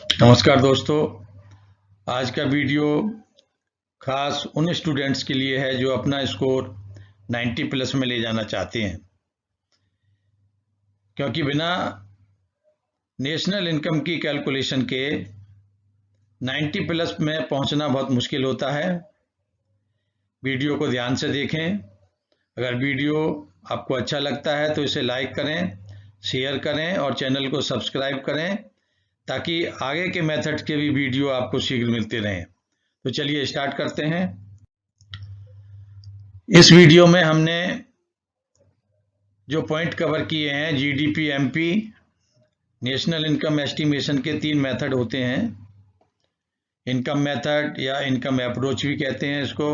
नमस्कार दोस्तों। आज का वीडियो खास उन स्टूडेंट्स के लिए है जो अपना स्कोर 90 प्लस में ले जाना चाहते हैं, क्योंकि बिना नेशनल इनकम की कैलकुलेशन के 90 प्लस में पहुंचना बहुत मुश्किल होता है। वीडियो को ध्यान से देखें। अगर वीडियो आपको अच्छा लगता है तो इसे लाइक करें, शेयर करें और चैनल को सब्सक्राइब करें, ताकि आगे के मेथड के भी वीडियो आपको शीघ्र मिलते रहें। तो चलिए स्टार्ट करते हैं। इस वीडियो में हमने जो पॉइंट कवर किए हैं, GDP MP national income estimation के 3 मेथड होते हैं। इनकम मेथड या इनकम अप्रोच भी कहते हैं इसको,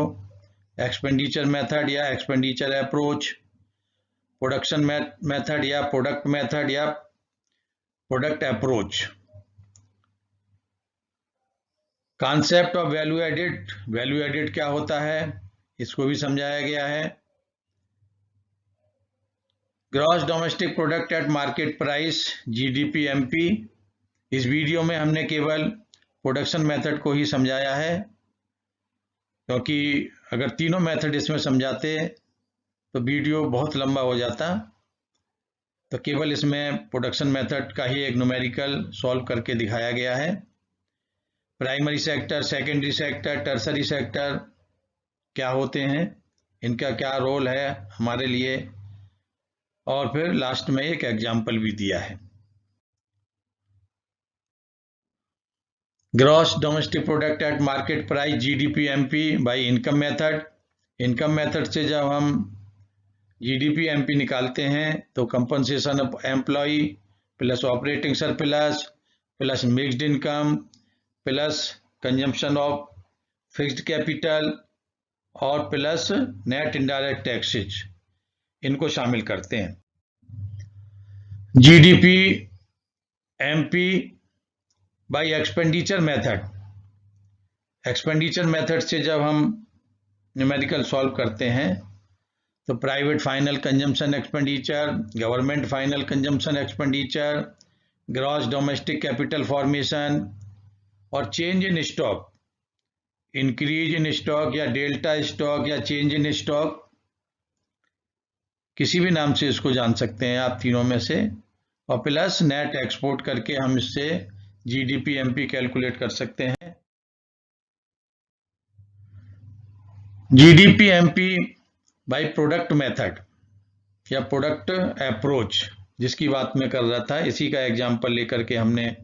एक्सपेंडिचर मेथड या एक्सपेंडिचर अप्रोच, प्रोडक्शन मेथड या प्रोडक्ट मेथड या product approach. Concept of value added क्या होता है इसको भी समझाया गया है। Gross domestic product at market price, GDP MP. इस वीडियो में हमने केवल प्रोडक्शन मेथड को ही समझाया है, क्योंकि अगर तीनों मेथड इसमें समझाते तो वीडियो बहुत लंबा हो जाता। तो केवल इसमें प्रोडक्शन मेथड का ही एक न्यूमेरिकल सॉल्व करके दिखाया गया है। Primary sector, secondary sector, tertiary sector क्या होते हैं, इनका क्या रोल है हमारे लिए, और फिर लास्ट में एक एग्जाम्पल भी दिया है। Gross domestic product at market price, GDP MP by income method. Income method से जब हम जीडीपी एमपी निकालते हैं तो compensation of employ plus operating surplus plus mixed income plus consumption of fixed capital और प्लस नेट इनडायरेक्ट टैक्सेज, इनको शामिल करते हैं। GDP MP by expenditure method. Expenditure method से जब हम न्यूमेरिकल सॉल्व करते हैं तो private final consumption expenditure, government final consumption expenditure, gross domestic capital formation और change in stock, increase in stock या डेल्टा स्टॉक या चेंज इन स्टॉक, किसी भी नाम से इसको जान सकते हैं आप तीनों में से, और प्लस नेट एक्सपोर्ट करके हम इससे जीडीपी एमपी कैलकुलेट कर सकते हैं। GDP MP by product method या प्रोडक्ट अप्रोच, जिसकी बात मैं कर रहा था, इसी का एग्जांपल लेकर के हमने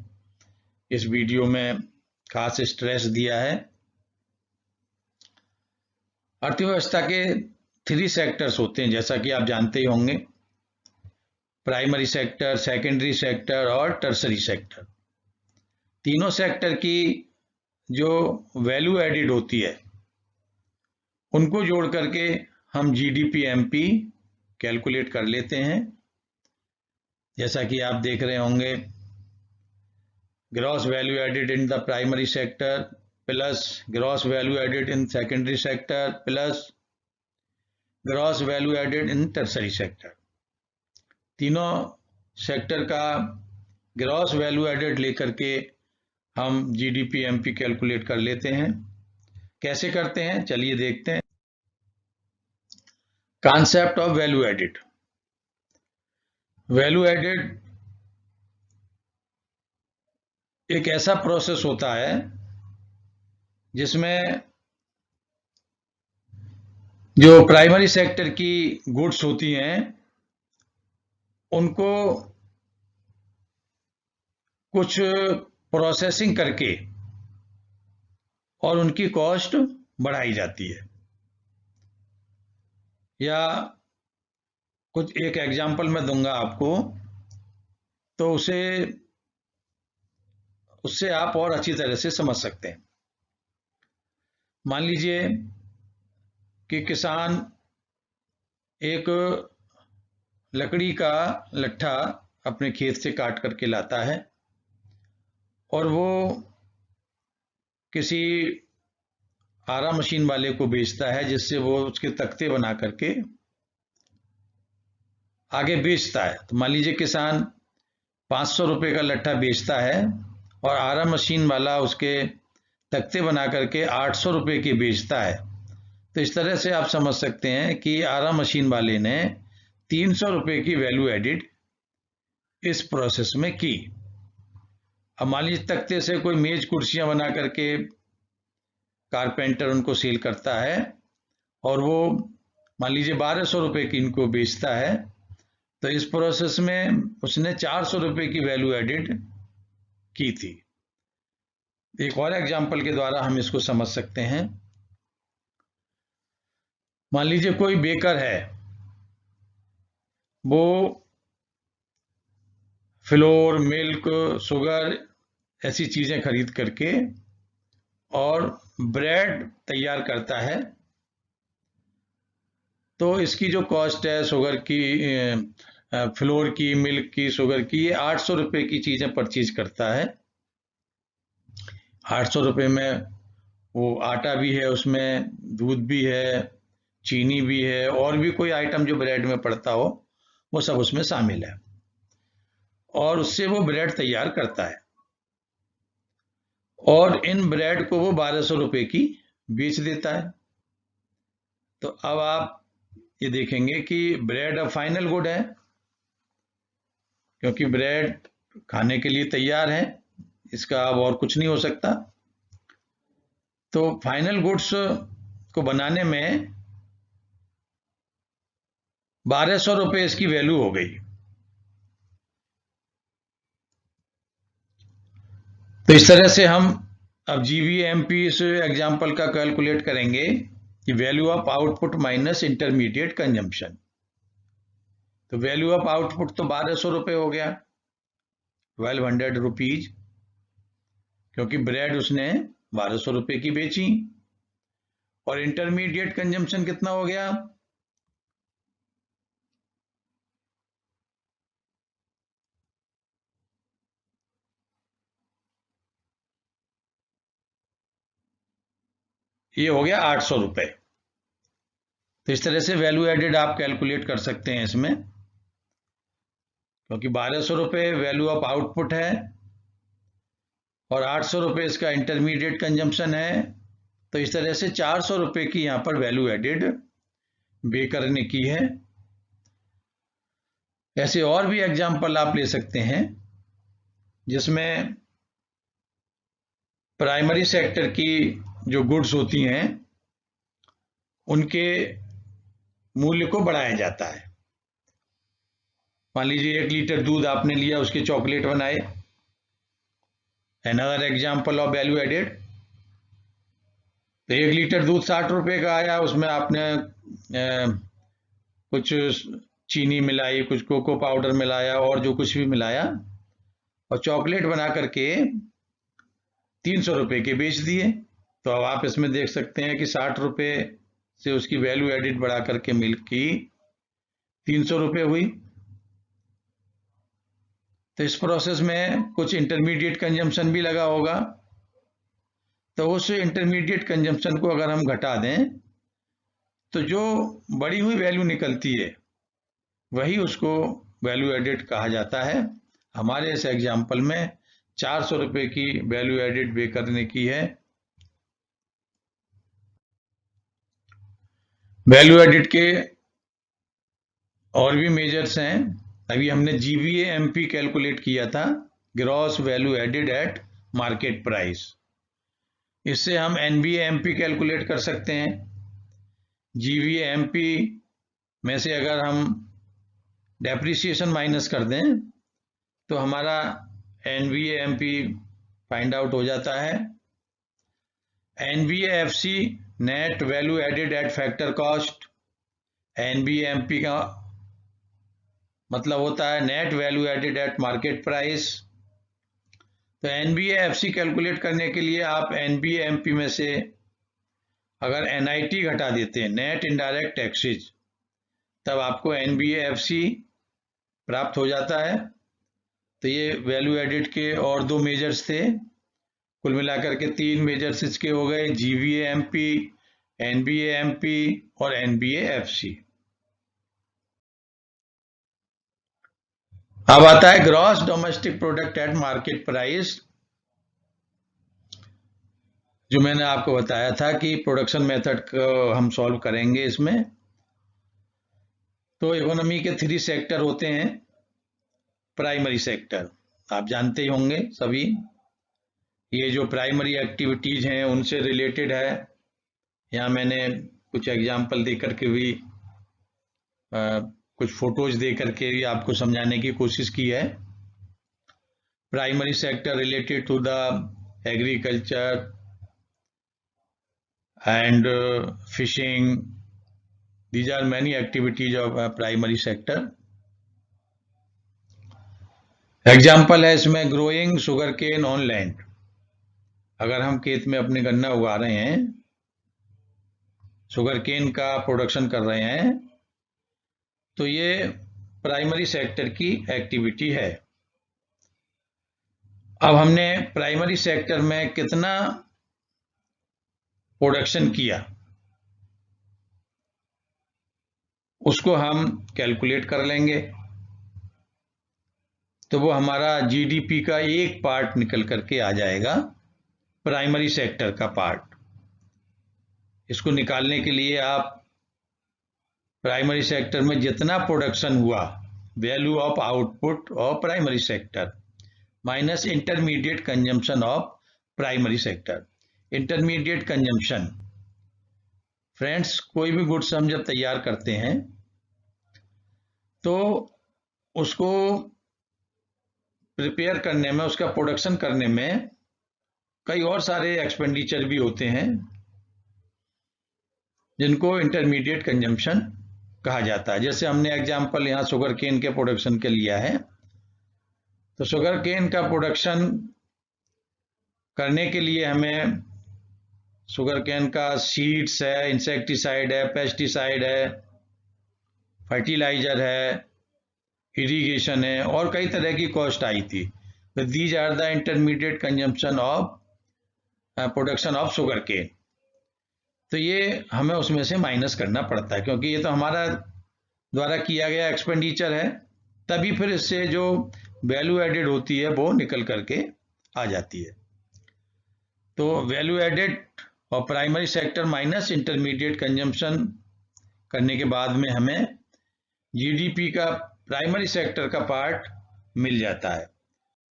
इस वीडियो में खास स्ट्रेस दिया है। अर्थव्यवस्था के 3 सेक्टर्स होते हैं, जैसा कि आप जानते ही होंगे, प्राइमरी सेक्टर, सेकेंडरी सेक्टर और टर्सरी सेक्टर। तीनों सेक्टर की जो वैल्यू एडिड होती है उनको जोड़ करके हम जीडीपी एमपी कैलकुलेट कर लेते हैं। जैसा कि आप देख रहे होंगे, gross value added in the primary sector plus gross value added in secondary sector plus gross value added in tertiary sector. तीनों सेक्टर का ग्रॉस वैल्यू एडिड लेकर के हम जीडीपी एमपी कैलकुलेट कर लेते हैं। कैसे करते हैं चलिए देखते हैं। Concept of value added. Value added एक ऐसा प्रोसेस होता है जिसमें जो प्राइमरी सेक्टर की गुड्स होती हैं उनको कुछ प्रोसेसिंग करके और उनकी कॉस्ट बढ़ाई जाती है। या कुछ एक एग्जांपल मैं दूंगा आपको, तो उससे आप और अच्छी तरह से समझ सकते हैं। मान लीजिए कि किसान एक लकड़ी का लट्ठा अपने खेत से काट करके लाता है और वो किसी आरा मशीन वाले को बेचता है, जिससे वो उसके तख्ते बना करके आगे बेचता है। तो मान लीजिए किसान 500 रुपये का लट्ठा बेचता है और आरा मशीन वाला उसके तख्ते बना करके 800 रुपये की बेचता है। तो इस तरह से आप समझ सकते हैं कि आरा मशीन वाले ने 300 रुपये की वैल्यू एडिड इस प्रोसेस में की। अब मान लीजिए तख्ते से कोई मेज कुर्सियां बना करके कारपेंटर उनको सेल करता है और वो मान लीजिए 1200 रुपये की इनको बेचता है, तो इस प्रोसेस में उसने 400 रुपये की वैल्यू एडिड की थी। एक और एग्जांपल के द्वारा हम इसको समझ सकते हैं। मान लीजिए कोई बेकर है, वो फ्लोर, मिल्क, शुगर ऐसी चीजें खरीद करके और ब्रेड तैयार करता है। तो इसकी जो कॉस्ट है शुगर की, फ्लोर की, मिल्क की, शुगर की, ये 800 रुपये की चीजें परचेज करता है। 800 रुपये में वो आटा भी है, उसमें दूध भी है, चीनी भी है, और भी कोई आइटम जो ब्रेड में पड़ता हो वो सब उसमें शामिल है, और उससे वो ब्रेड तैयार करता है और इन ब्रेड को वो 1200 रुपये की बेच देता है। तो अब आप ये देखेंगे कि ब्रेड अब फाइनल गुड है, क्योंकि ब्रेड खाने के लिए तैयार है, इसका अब और कुछ नहीं हो सकता। तो फाइनल गुड्स को बनाने में 1200 रुपये इसकी वैल्यू हो गई। तो इस तरह से हम अब जीवीएमपी इस एग्जाम्पल का कैलकुलेट करेंगे कि value of output minus intermediate consumption. तो वैल्यू ऑफ आउटपुट तो 1200 रुपये हो गया, 1200 रुपीज, क्योंकि ब्रेड उसने 1200 रुपये की बेची। और इंटरमीडिएट कंजम्पशन कितना हो गया, ये हो गया 800 रुपये। तो इस तरह से वैल्यू एडेड आप कैलकुलेट कर सकते हैं इसमें, क्योंकि 1200 रुपये वैल्यू ऑफ आउटपुट है और 800 रुपये इसका इंटरमीडिएट कंजम्पशन है। तो इस तरह से 400 रुपये की यहां पर वैल्यू एडेड बेकर ने की है। ऐसे और भी एग्जाम्पल आप ले सकते हैं जिसमें प्राइमरी सेक्टर की जो गुड्स होती हैं उनके मूल्य को बढ़ाया जाता है। मान लीजिए 1 लीटर दूध आपने लिया, उसके चॉकलेट बनाए, another example of value added. तो 1 लीटर दूध 60 रुपये का आया, उसमें आपने कुछ चीनी मिलाई, कुछ कोको पाउडर मिलाया और जो कुछ भी मिलाया और चॉकलेट बना करके 300 रुपये के बेच दिए। तो अब आप इसमें देख सकते हैं कि 60 रुपये से उसकी वैल्यू एडिड बढ़ा करके मिल्क की 300 रुपये हुई। तो इस प्रोसेस में कुछ इंटरमीडिएट कंजम्पशन भी लगा होगा, तो उस इंटरमीडिएट कंजम्पशन को अगर हम घटा दें तो जो बढ़ी हुई वैल्यू निकलती है वही उसको वैल्यू एडिड कहा जाता है। हमारे इस एग्जाम्पल में 400 रुपये की वैल्यू एडिड बेकर ने की है। वैल्यू एडिड के और भी मेजर्स हैं। अभी हमने जीवीएमपी कैलकुलेट किया था, gross value added at market price. इससे हम एनवीएमपी कैलकुलेट कर सकते हैं। जीवीएमपी में से अगर हम डेप्रिसिएशन माइनस कर दें तो हमारा एनवीएमपी फाइंड आउट हो जाता है। NVFC net value added at factor cost. NVMP का मतलब होता है net value added at market price. तो एनवीएफसी कैलकुलेट करने के लिए आप एनवीएमपी में से अगर एनआईटी घटा देते हैं, नेट इनडायरेक्ट टैक्सेज, तब आपको एनवीएफसी प्राप्त हो जाता है। तो ये वैल्यू एडिड के और 2 मेजर्स थे, कुल मिलाकर के 3 मेजर्स इसके हो गए, जीवीएमपी, एनवीएमपी और एनवीएफसी। अब आता है gross domestic product at market price. जो मैंने आपको बताया था कि प्रोडक्शन मेथड को हम सॉल्व करेंगे इसमें। तो इकोनॉमी के 3 सेक्टर होते हैं। प्राइमरी सेक्टर आप जानते ही होंगे सभी, ये जो प्राइमरी एक्टिविटीज हैं उनसे रिलेटेड है। यहाँ मैंने कुछ एग्जाम्पल दे करके भी कुछ फोटोज दे करके भी आपको समझाने की कोशिश की है। Primary sector related to the agriculture and fishing. These are many activities of primary sector. Example है इसमें growing sugar cane on land. अगर हम खेत में अपने गन्ना उगा रहे हैं, शुगर केन का प्रोडक्शन कर रहे हैं, तो ये प्राइमरी सेक्टर की एक्टिविटी है। अब हमने प्राइमरी सेक्टर में कितना प्रोडक्शन किया उसको हम कैलकुलेट कर लेंगे, तो वो हमारा जीडीपी का एक पार्ट निकल करके आ जाएगा, प्राइमरी सेक्टर का पार्ट। इसको निकालने के लिए आप प्राइमरी सेक्टर में जितना प्रोडक्शन हुआ, value of output of primary sector minus intermediate consumption of primary sector. Intermediate consumption, friends, कोई भी गुड्स हम जब तैयार करते हैं तो उसको प्रिपेयर करने में, उसका प्रोडक्शन करने में कई और सारे एक्सपेंडिचर भी होते हैं जिनको इंटरमीडिएट कंजम्पशन कहा जाता है। जैसे हमने एग्जांपल यहाँ शुगर केन के प्रोडक्शन के लिया है, तो शुगर केन का प्रोडक्शन करने के लिए हमें शुगर केन का सीड्स है, इंसेक्टिसाइड है, पेस्टिसाइड है, फर्टिलाइजर है, इरिगेशन है और कई तरह की कॉस्ट आई थी। तो these are the intermediate consumption of production of sugar cane. तो ये हमें उसमें से माइनस करना पड़ता है, क्योंकि ये तो हमारा द्वारा किया गया एक्सपेंडिचर है, तभी फिर इससे जो वैल्यू एडेड होती है वो निकल करके आ जाती है। तो वैल्यू एडेड और primary sector minus intermediate consumption करने के बाद में हमें जीडीपी का प्राइमरी सेक्टर का पार्ट मिल जाता है।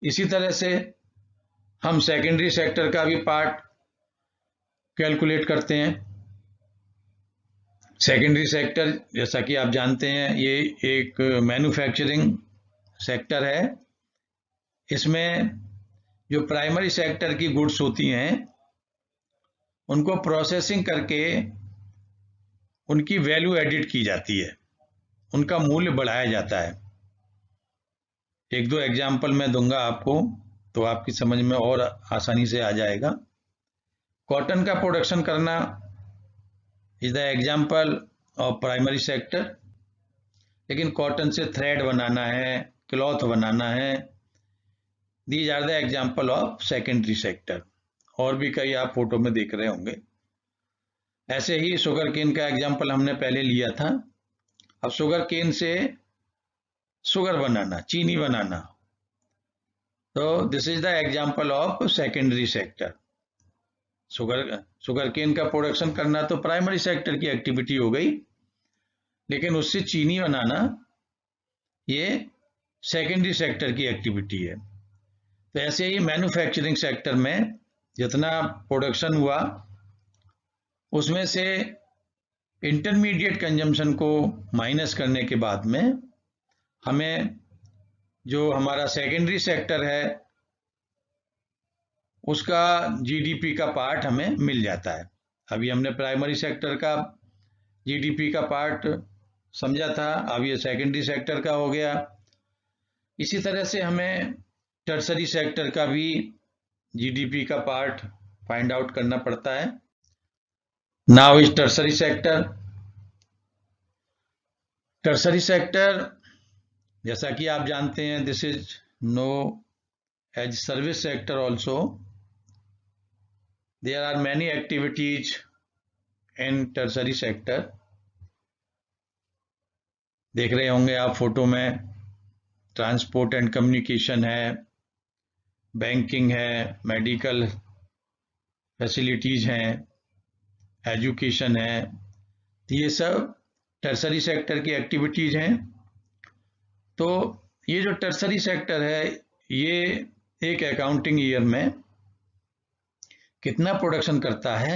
इसी तरह से हम सेकेंडरी सेक्टर का भी पार्ट कैलकुलेट करते हैं। सेकेंडरी सेक्टर, जैसा कि आप जानते हैं, ये एक मैन्युफैक्चरिंग सेक्टर है। इसमें जो प्राइमरी सेक्टर की गुड्स होती हैं उनको प्रोसेसिंग करके उनकी वैल्यू एडिट की जाती है, उनका मूल्य बढ़ाया जाता है। एक दो एग्जाम्पल मैं दूंगा आपको, तो आपकी समझ में और आसानी से आ जाएगा। कॉटन का प्रोडक्शन करना is the example of primary sector, लेकिन कॉटन से थ्रेड बनाना है, क्लॉथ बनाना है, these are the example of secondary sector. और भी कई आप फोटो में देख रहे होंगे। ऐसे ही शुगर केन का एग्जाम्पल हमने पहले लिया था। अब शुगर केन से शुगर बनाना, चीनी बनाना, तो this is the example of secondary sector. Sugar cane का प्रोडक्शन करना तो प्राइमरी सेक्टर की एक्टिविटी हो गई, लेकिन उससे चीनी बनाना ये सेकेंडरी सेक्टर की एक्टिविटी है। तो ऐसे ही मैन्युफैक्चरिंग सेक्टर में जितना प्रोडक्शन हुआ उसमें से इंटरमीडिएट कंजम्पशन को माइनस करने के बाद में हमें जो हमारा सेकेंडरी सेक्टर है उसका जीडीपी का पार्ट हमें मिल जाता है। अभी हमने प्राइमरी सेक्टर का जीडीपी का पार्ट समझा था, अब ये सेकेंडरी सेक्टर का हो गया। इसी तरह से हमें टर्सरी सेक्टर का भी जीडीपी का पार्ट फाइंड आउट करना पड़ता है। Now is tertiary sector. Tertiary sector, जैसा कि आप जानते हैं, this is known as service sector also. There are many activities in tertiary sector. देख रहे होंगे आप फोटो में, ट्रांसपोर्ट एंड कम्युनिकेशन है, बैंकिंग है, मेडिकल फैसिलिटीज हैं, एजुकेशन है, तो ये सब टर्सरी सेक्टर की एक्टिविटीज हैं। तो ये जो टर्सरी सेक्टर है, ये एक अकाउंटिंग ईयर में कितना प्रोडक्शन करता है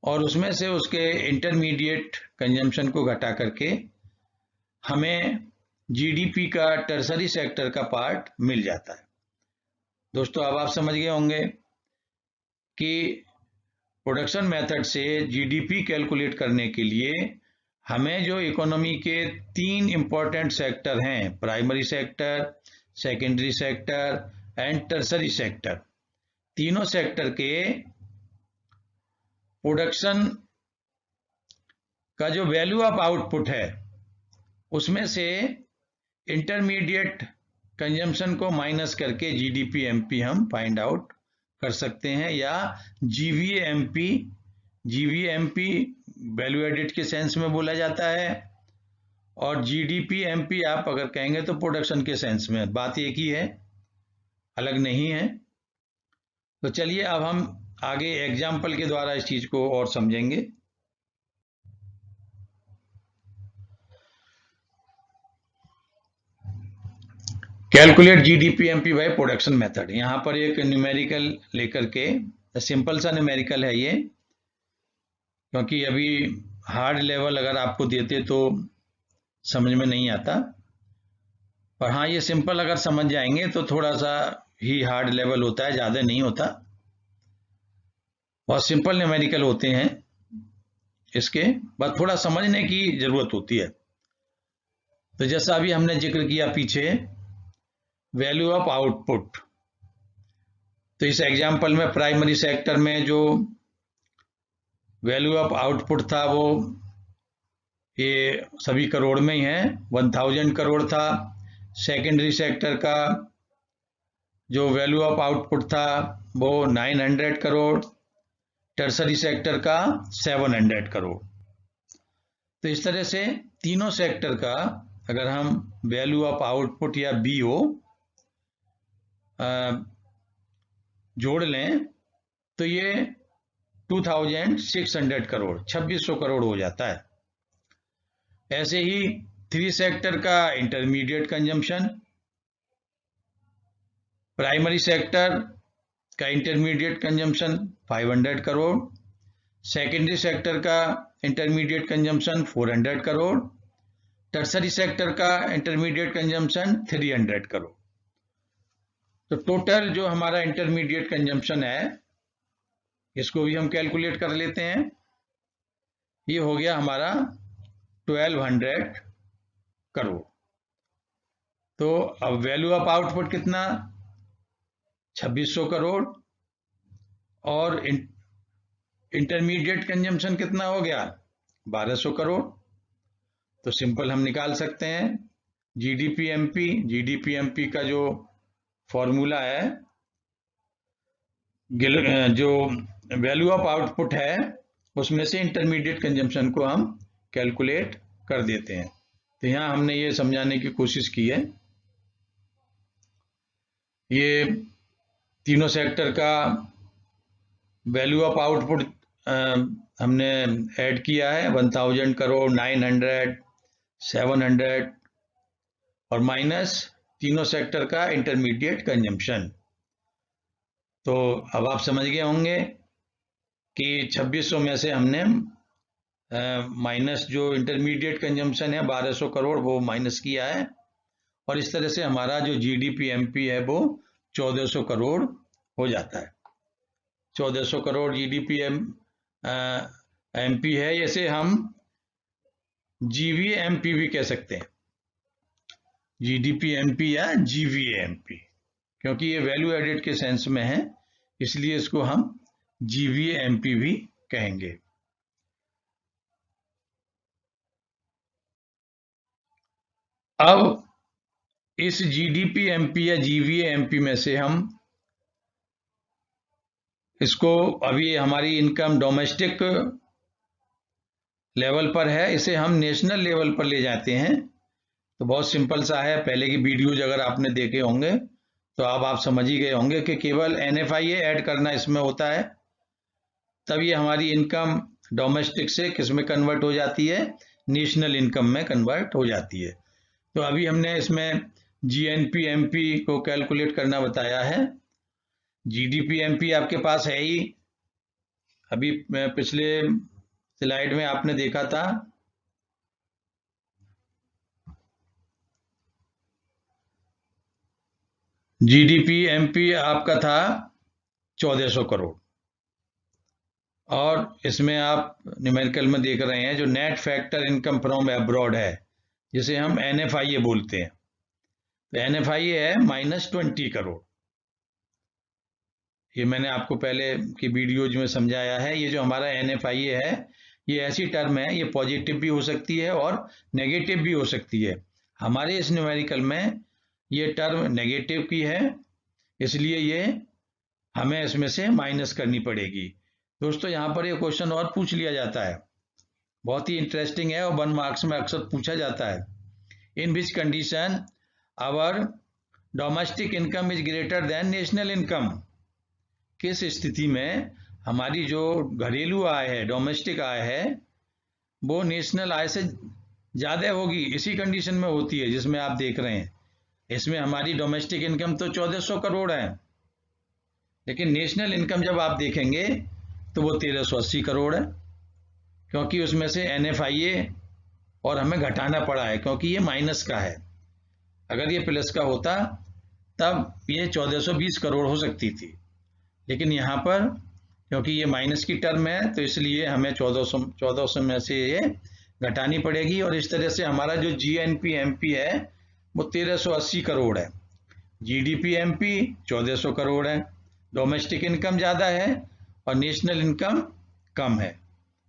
और उसमें से उसके इंटरमीडिएट कंजम्पशन को घटा करके हमें जीडीपी का टर्सरी सेक्टर का पार्ट मिल जाता है। दोस्तों, अब आप समझ गए होंगे कि प्रोडक्शन मेथड से जीडीपी कैलकुलेट करने के लिए हमें जो इकोनॉमी के 3 इंपॉर्टेंट सेक्टर हैं, primary sector, secondary sector and tertiary sector, तीनों सेक्टर के प्रोडक्शन का जो वैल्यू ऑफ आउटपुट है उसमें से इंटरमीडिएट कंजम्पशन को माइनस करके जीडीपी एमपी हम फाइंड आउट कर सकते हैं, या जीवीएमपी वैल्यू एडिड के सेंस में बोला जाता है, और जीडीपी एमपी आप अगर कहेंगे तो प्रोडक्शन के सेंस में। बात एक ही है, अलग नहीं है। तो चलिए अब हम आगे एग्जाम्पल के द्वारा इस चीज को और समझेंगे। Calculate GDP MP by production method. यहां पर एक न्यूमेरिकल लेकर के, सिंपल सा न्यूमेरिकल है ये, क्योंकि अभी हार्ड लेवल अगर आपको देते तो समझ में नहीं आता, पर हाँ ये सिंपल अगर समझ जाएंगे तो थोड़ा सा ही हार्ड लेवल होता है, ज्यादा नहीं होता, बहुत सिंपल न्यूमेरिकल होते हैं। इसके बाद थोड़ा समझने की जरूरत होती है। तो जैसा अभी हमने जिक्र किया पीछे, वैल्यू ऑफ आउटपुट, तो इस एग्जाम्पल में प्राइमरी सेक्टर में जो वैल्यू ऑफ आउटपुट था वो ये सभी करोड़ में ही है, 1000 करोड़ था। सेकेंडरी सेक्टर का जो वैल्यू ऑफ आउटपुट था वो 900 करोड़, टर्सरी सेक्टर का 700 करोड़। तो इस तरह से तीनों सेक्टर का अगर हम वैल्यू ऑफ आउटपुट या बीओ जोड़ लें तो ये 2600 करोड़, 2600 करोड़ हो जाता है। ऐसे ही 3 सेक्टर का इंटरमीडिएट कंजम्पशन, प्राइमरी सेक्टर का intermediate consumption 500 crore, secondary sector का intermediate consumption 400 crore, tertiary sector का इंटरमीडिएट कंजम्पशन 300 करोड़। तो टोटल जो हमारा इंटरमीडिएट कंजम्पशन है इसको भी हम कैलकुलेट कर लेते हैं। ये हो गया हमारा 1200 करोड़। तो अब वैल्यू ऑफ आउटपुट कितना, 2600 करोड़, और इंटरमीडिएट कंजम्पशन कितना हो गया, 1200 करोड़। तो सिंपल हम निकाल सकते हैं जीडीपी एमपी का जो फॉर्मूला है, जो वैल्यू ऑफ आउटपुट है उसमें से इंटरमीडिएट कंजम्पशन को हम कैलकुलेट कर देते हैं। तो यहां हमने ये समझाने की कोशिश की है, ये तीनों सेक्टर का वैल्यू ऑफ आउटपुट हमने ऐड किया है, 1000 करोड़, 900, 700 और माइनस तीनों सेक्टर का इंटरमीडिएट कंजम्पशन। तो अब आप समझ गए होंगे कि 2600 में से हमने माइनस जो इंटरमीडिएट कंजम्पशन है 1200 करोड़ वो माइनस किया है, और इस तरह से हमारा जो जीडीपी एमपी है वो 1400 करोड़ हो जाता है। 1400 करोड़ जीडीपी एमपी है। इसे हम जीवीएमपी भी कह सकते हैं, जीडीपी एमपी या जीवीएमपी, क्योंकि ये वैल्यू एडेड के सेंस में है, इसलिए इसको हम जीवीएमपी भी कहेंगे। अब इस जीडीपी एमपी या जीवीएमपी में से हम इसको, अभी हमारी इनकम डोमेस्टिक लेवल पर है, इसे हम नेशनल लेवल पर ले जाते हैं। तो बहुत सिंपल सा है, पहले की वीडियोज अगर आपने देखे होंगे तो अब आप समझ ही गए होंगे कि केवल एनएफआईए ऐड करना इसमें होता है, तब ये हमारी इनकम डोमेस्टिक से किस में कन्वर्ट हो जाती है, नेशनल इनकम में कन्वर्ट हो जाती है। तो अभी हमने इसमें GNP/MP को कैलकुलेट करना बताया है। GDP/MP आपके पास है ही, अभी पिछले स्लाइड में आपने देखा था। GDP/MP आपका था 1400 करोड़, और इसमें आप न्यूमेरिकल में देख रहे हैं जो net factor income from abroad है, जिसे हम NFIA बोलते हैं, तो NFIA है -20 करोड़। ये मैंने आपको पहले की वीडियोज में समझाया है। ये जो हमारा NFIA है, ये ऐसी टर्म है, ये पॉजिटिव भी हो सकती है और नेगेटिव भी हो सकती है। हमारे इस न्यूमेरिकल में ये टर्म नेगेटिव की है, इसलिए ये हमें इसमें से माइनस करनी पड़ेगी। दोस्तों, यहाँ पर ये क्वेश्चन और पूछ लिया जाता है, बहुत ही इंटरेस्टिंग है और 1 मार्क्स में अक्सर पूछा जाता है। In which condition our domestic income is greater than national income. किस स्थिति में हमारी जो घरेलू आय है, डोमेस्टिक आय है, वो नेशनल आय से ज़्यादा होगी। इसी कंडीशन में होती है जिसमें आप देख रहे हैं। इसमें हमारी डोमेस्टिक इनकम तो 1400 करोड़ है, लेकिन नेशनल इनकम जब आप देखेंगे तो वो 1380 करोड़ है, क्योंकि उसमें से NFIA और हमें घटाना पड़ा है, क्योंकि ये माइनस का है। अगर ये प्लस का होता तब ये 1420 करोड़ हो सकती थी, लेकिन यहाँ पर क्योंकि ये माइनस की टर्म है, तो इसलिए हमें 1400 में से ये घटानी पड़ेगी, और इस तरह से हमारा जो GNP/MP है वो 1380 करोड़ है। GDP/MP 1400 करोड़ है। डोमेस्टिक इनकम ज़्यादा है और नेशनल इनकम कम है,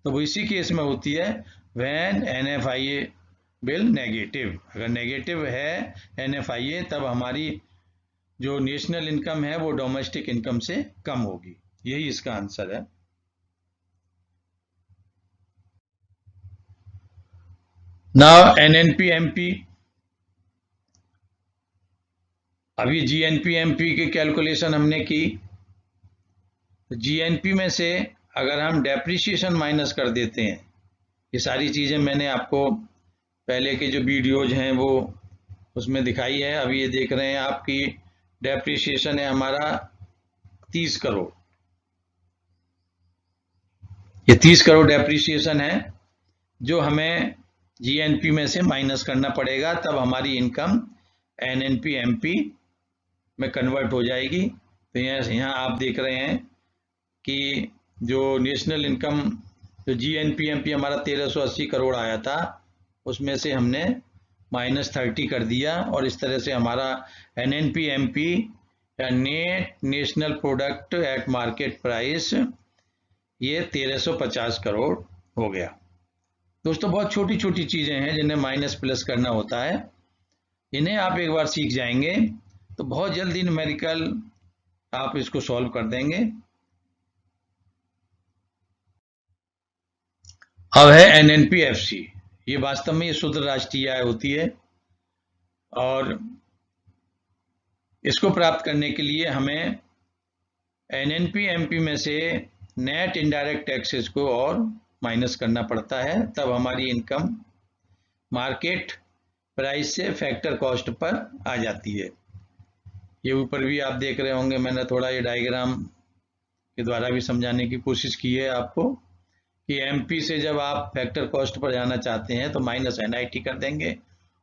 तो वो इसी केस में होती है व्हेन NFIA विल नेगेटिव। अगर नेगेटिव है NFIA, तब हमारी जो नेशनल इनकम है वो डोमेस्टिक इनकम से कम होगी। यही इसका आंसर है। Now NNP/MP। अभी GNP/MP की कैलकुलेशन हमने की, तो GNP में से अगर हम डेप्रिसिएशन माइनस कर देते हैं, ये सारी चीज़ें मैंने आपको पहले के जो वीडियोज हैं वो उसमें दिखाई है। अभी ये देख रहे हैं आपकी डेप्रिसिएशन है हमारा 30 करोड़। ये 30 करोड़ डेप्रिसिएशन है जो हमें GNP में से माइनस करना पड़ेगा, तब हमारी इनकम NNP/MP में कन्वर्ट हो जाएगी। तो यहाँ आप देख रहे हैं कि जो नेशनल इनकम, जो GNP/MP हमारा 1380 करोड़ आया था, उसमें से हमने -30 कर दिया, और इस तरह से हमारा NNP/MP या net national product at market price ये 1350 करोड़ हो गया। दोस्तों, बहुत छोटी छोटी चीज़ें हैं जिन्हें माइनस प्लस करना होता है। इन्हें आप एक बार सीख जाएंगे तो बहुत जल्दी न्यूमेरिकल आप इसको सॉल्व कर देंगे। अब है NNP/FC। ये वास्तव में ये शुद्ध राष्ट्रीय आय होती है, और इसको प्राप्त करने के लिए हमें NNP/MP में से नेट इनडायरेक्ट टैक्सेस को और माइनस करना पड़ता है, तब हमारी इनकम मार्केट प्राइस से फैक्टर कॉस्ट पर आ जाती है। ये ऊपर भी आप देख रहे होंगे, मैंने थोड़ा ये डायग्राम के द्वारा भी समझाने की कोशिश की है आपको कि MP से जब आप फैक्टर कॉस्ट पर जाना चाहते हैं तो -NIT कर देंगे,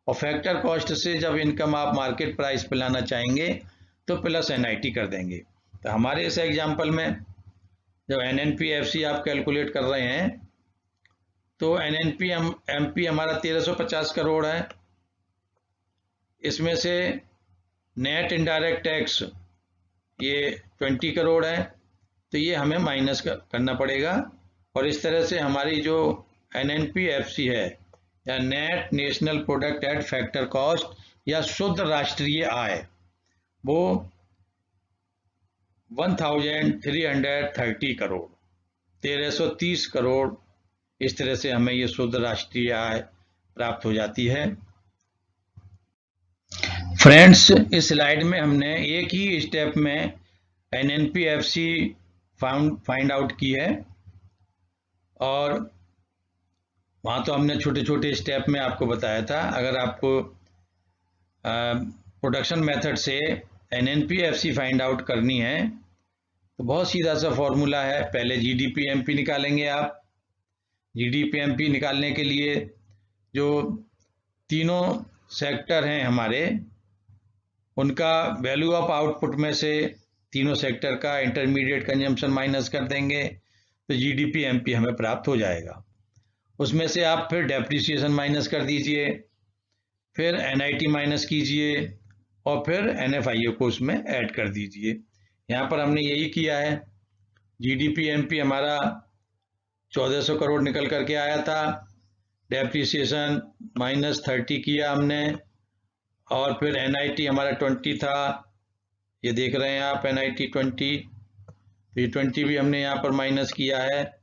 और फैक्टर कॉस्ट से जब इनकम आप मार्केट प्राइस पर लाना चाहेंगे तो +NIT कर देंगे। तो हमारे इस एग्जाम्पल में जब NNP/FC आप कैलकुलेट कर रहे हैं तो NNP/MP हमारा 1350 करोड़ है। इसमें से नेट इनडायरेक्ट टैक्स ये 20 करोड़ है, तो ये हमें माइनस करना पड़ेगा, और इस तरह से हमारी जो NNP/FC है या net national product at factor cost या शुद्ध राष्ट्रीय आय, वो 1330 करोड़, 1330 करोड़, इस तरह से हमें ये शुद्ध राष्ट्रीय आय प्राप्त हो जाती है। फ्रेंड्स, इस स्लाइड में हमने एक ही स्टेप में NNP/FC फाइंड आउट की है। और वहाँ तो हमने छोटे छोटे स्टेप में आपको बताया था। अगर आपको प्रोडक्शन मेथड से NNP/FC फाइंड आउट करनी है तो बहुत सीधा सा फॉर्मूला है। पहले GDP/MP निकालेंगे आप। GDP/MP निकालने के लिए जो तीनों सेक्टर हैं हमारे, उनका वैल्यू ऑफ आउटपुट में से तीनों सेक्टर का इंटरमीडिएट कंजम्पशन माइनस कर देंगे तो GDP/MP हमें प्राप्त हो जाएगा। उसमें से आप फिर डेप्रिसिएशन माइनस कर दीजिए, फिर NIT माइनस कीजिए और फिर NFIO को उसमें ऐड कर दीजिए। यहाँ पर हमने यही किया है। GDP/MP हमारा 1400 करोड़ निकल करके आया था। डेप्रिसिएशन -30 किया हमने और फिर NIT हमारा 20 था। ये देख रहे हैं आप NIT 20, तो ये 20 भी हमने यहाँ पर माइनस किया है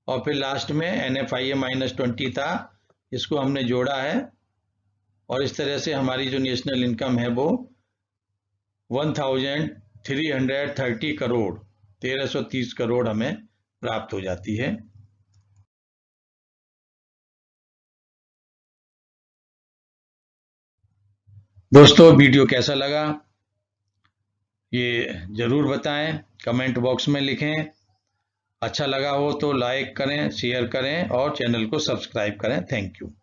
और फिर लास्ट में NFIA -20 था, इसको हमने जोड़ा है और इस तरह से हमारी जो नेशनल इनकम है वो 1330 करोड़ 1330 करोड़ हमें प्राप्त हो जाती है। दोस्तों वीडियो कैसा लगा ये ज़रूर बताएं, कमेंट बॉक्स में लिखें। अच्छा लगा हो तो लाइक करें, शेयर करें और चैनल को सब्सक्राइब करें। Thank you.